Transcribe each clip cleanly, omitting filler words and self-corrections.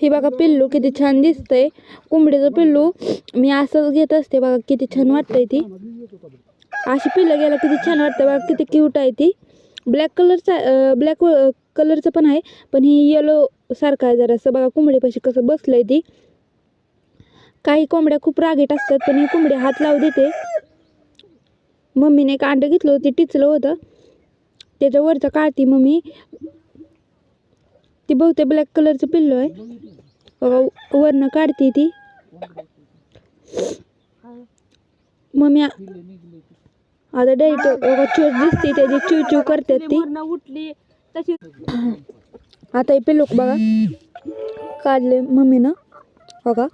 हे बघा पिल्लू किती छान दिसतंय. कोंबडीचं पिल्लू मी असंच घेत असते बघा. किती छान वाटतंय ती. अशी पिल्लं गेला किती छान वाटतं बघा. किती क्यूट आहे ती. ब्लॅक कलरचं पण आहे, पण ही येलो सारखं आहे जरासं बघा. कोंबडीपाशी कसं बसलंय ती. काही कोंबड्या खूप रागीट असतात, पण ही कोंबडी हात लावू देते. मम्मीने एक अंडं घेतलं होतं, टिचलं होतं, त्याच्यावरचं काढती मम्मी. ती बहुतेक ब्लॅक कलरचं पिल्लू आहे बघा. वरनं काढते ती मम्मी. आता डायरेक्ट चोच दिसते त्याची, चिव चिव करते ती. उठली तशी. आता हे पिल्लू बघा काढले मम्मीनं बघा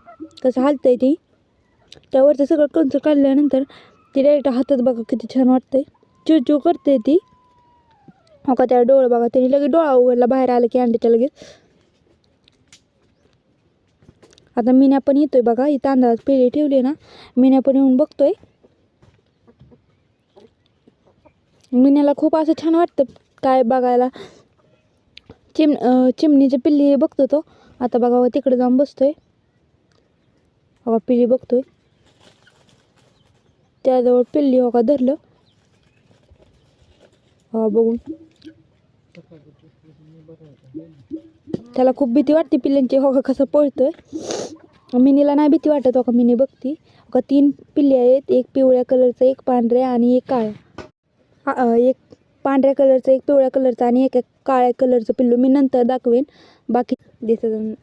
कसं हालतंय ती. त्यावरचं सगळं कंच काढल्यानंतर ती डायरेक्ट हातात बघा किती छान वाटतंय. चिव चिव करते ती. हो का, त्या डोळं बघा, त्याने लगेच डोळा उघडला बाहेर आलं की अंड्याच्या लगेच. आता मीना पण येतोय बघा. ही तांदळात पेढी ठेवली ना, मीना पण येऊन बघतोय. मीनाला खूप असं छान वाटतं काय बघायला. चिमणीची पिल्ली बघतो तो. आता बघा तिकडे जाऊन बसतोय बघा. पिल्ली बघतोय त्याजवळ. पिल्ली हो का धरलं हा बघून. त्याला खूप भीती वाटते पिल्ल्यांची हो का. कसं पळतोय. मिनीला नाही भीती वाटत हो का. मिनी बघती हो का. 3 पिल्ली आहेत, एक पिवळ्या कलरचं, एक पांढऱ्या आणि एक काळ्या. एक पांढऱ्या कलरचं, एक पिवळ्या कलरचं आणि एक काळ्या कलरचं पिल्लू मी नंतर दाखवेन. बाकी दिसत